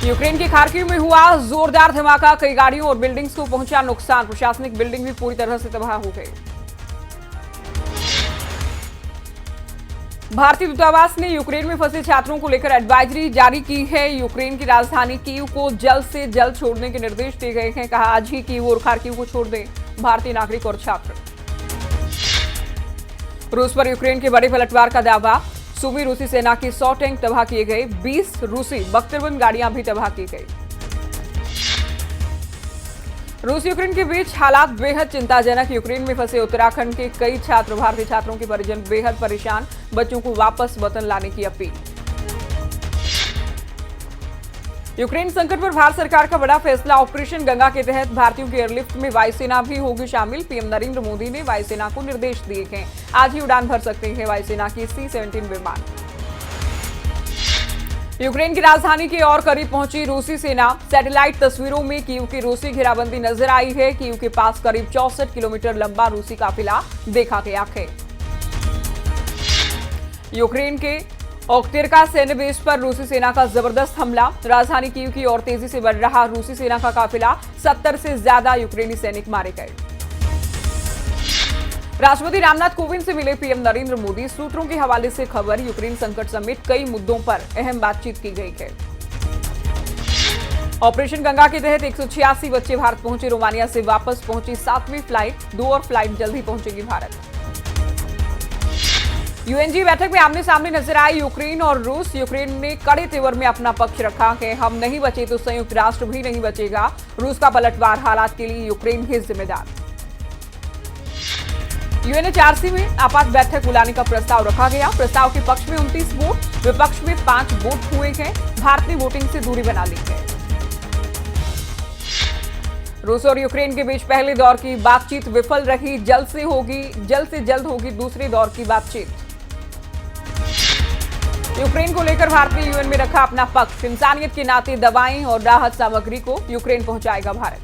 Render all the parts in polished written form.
Ukraine के Kharkiv में हुआ जोरदार धमाका, कई गाड़ियों और बिल्डिंग्स को पहुंचा नुकसान, प्रशासनिक बिल्डिंग भी पूरी तरह से तबाह हो गई। भारतीय दूतावास ने यूक्रेन में फंसे छात्रों को लेकर एडवाइजरी जारी की है। यूक्रेन की राजधानी कीव को जल्द से जल्द छोड़ने के निर्देश दिए गए हैं। कहा, आज ही कीव और खार्किव को छोड़ दें भारतीय नागरिक और छात्र। रूस पर यूक्रेन के बड़े पलटवार का दावा, सूमी रूसी सेना की 100 टैंक तबाह किए गए, 20 रूसी बख्तरबंद गाड़ियां भी तबाह की गई। रूस यूक्रेन के बीच हालात बेहद चिंताजनक, यूक्रेन में फंसे उत्तराखंड के कई छात्र, भारतीय छात्रों के परिजन बेहद परेशान, बच्चों को वापस वतन लाने की अपील। यूक्रेन संकट पर भारत सरकार का बड़ा फैसला, ऑपरेशन गंगा के तहत भारतीयों की एयरलिफ्ट में वायुसेना भी होगी शामिल। पीएम नरेंद्र मोदी ने वायुसेना को निर्देश दिए हैं, आज ही उड़ान भर सकते हैं वायुसेना की C-17 विमान। यूक्रेन की राजधानी के और करीब पहुंची रूसी सेना, सैटेलाइट तस्वीरों में कीव की रूसी घेराबंदी नजर आई है। कीव के पास करीब 64 किलोमीटर लंबा रूसी काफिला देखा गया है। यूक्रेन के ओक्तिरका सैन्य बेस पर रूसी सेना का जबरदस्त हमला, राजधानी कीव की ओर तेजी से बढ़ रहा रूसी सेना का काफिला, 70 से ज्यादा यूक्रेनी सैनिक मारे गए। राष्ट्रपति रामनाथ कोविंद से मिले पीएम नरेंद्र मोदी, सूत्रों के हवाले से खबर, यूक्रेन संकट समेत कई मुद्दों पर अहम बातचीत की गई है। ऑपरेशन गंगा के तहत 186 बच्चे भारत पहुंचे, रोमानिया से वापस पहुंची 7वीं फ्लाइट, 2 और फ्लाइट जल्द ही पहुंचेगी भारत। यूएनजी बैठक में आमने सामने नजर आए यूक्रेन और रूस, यूक्रेन ने कड़े तेवर में अपना पक्ष रखा है, हम नहीं बचे तो संयुक्त राष्ट्र भी नहीं बचेगा, रूस का पलटवार, हालात के लिए यूक्रेन ही जिम्मेदार। UNHRC में आपात बैठक बुलाने का प्रस्ताव रखा गया, प्रस्ताव के पक्ष में 29 वोट, विपक्ष में 5 वोट हुए हैं, भारत ने वोटिंग से दूरी बना ली है। रूस और यूक्रेन के बीच पहले दौर की बातचीत विफल रही, जल्द से जल्द होगी दूसरे दौर की बातचीत। यूक्रेन को लेकर भारत ने यूएन में रखा अपना पक्ष, इंसानियत के नाते दवाएं और राहत सामग्री को यूक्रेन पहुंचाएगा भारत।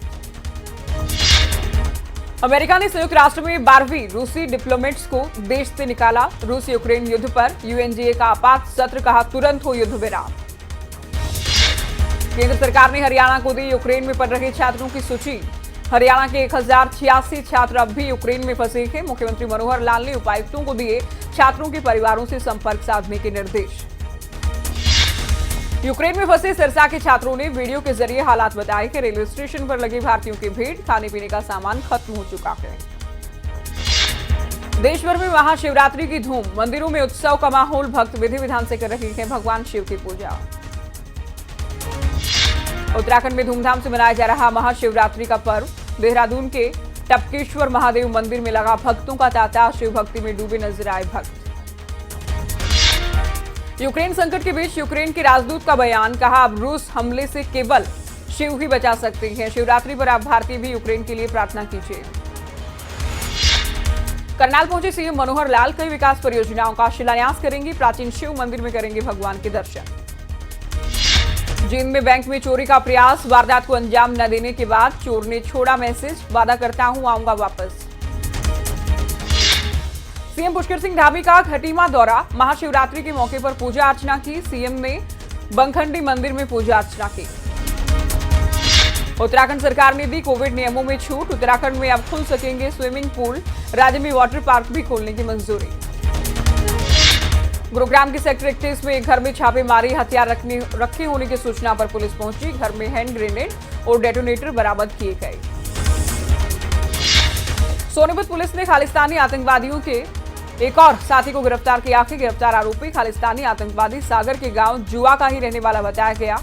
अमेरिका ने संयुक्त राष्ट्र में 12वीं रूसी डिप्लोमेट्स को देश से निकाला, रूस यूक्रेन युद्ध पर UNGA का आपात सत्र, कहा तुरंत हो युद्ध विराम। केंद्र सरकार ने हरियाणा को दी यूक्रेन में पढ़ रहे छात्रों की सूची, हरियाणा के 1086 छात्र अब भी यूक्रेन में फंसे हैं। मुख्यमंत्री मनोहर लाल ने उपायुक्तों को दिए छात्रों के परिवारों से संपर्क साधने के निर्देश। यूक्रेन में फंसे सिरसा के छात्रों ने वीडियो के जरिए हालात बताए कि रेलवे स्टेशन पर लगी भारतीयों की भीड़, खाने पीने का सामान खत्म हो चुका है। देश भर में महाशिवरात्रि की धूम, मंदिरों में उत्सव का माहौल, भक्त विधि विधान से कर रहे हैं भगवान शिव की पूजा। उत्तराखंड में धूमधाम से मनाया जा रहा महाशिवरात्रि का पर्व, देहरादून के टपकेश्वर महादेव मंदिर में लगा भक्तों का तांता, शिव भक्ति में डूबे नजर आए भक्त। यूक्रेन संकट के बीच यूक्रेन के राजदूत का बयान, कहा अब रूस हमले से केवल शिव ही बचा सकते हैं, शिवरात्रि पर आप भारतीय भी यूक्रेन के लिए प्रार्थना कीजिए। करनाल पहुंचे सीएम मनोहर लाल, कई विकास परियोजनाओं का शिलान्यास करेंगे, प्राचीन शिव मंदिर में करेंगे भगवान के दर्शन। जींद में बैंक में चोरी का प्रयास, वारदात को अंजाम न देने के बाद चोर ने छोड़ा मैसेज, वादा करता हूं आऊंगा वापस। सीएम पुष्कर सिंह धामी का खटीमा दौरा, महाशिवरात्रि के मौके पर पूजा अर्चना की, सीएम ने बंखंडी मंदिर में पूजा अर्चना की। उत्तराखंड सरकार ने दी कोविड नियमों में छूट, उत्तराखंड में अब खुल सकेंगे स्विमिंग पूल, राज्य में वाटर पार्क भी खोलने की मंजूरी। गुरुग्राम के सेक्टर 31 में एक घर में छापेमारी, हथियार रखे होने की सूचना पर पुलिस पहुंची, घर में हैंड ग्रेनेड और डेटोनेटर बरामद किए गए। सोनीपत पुलिस ने खालिस्तानी आतंकवादियों के एक और साथी को गिरफ्तार किया है। गिरफ्तार आरोपी खालिस्तानी आतंकवादी सागर के गांव जुआ का ही रहने वाला बताया गया।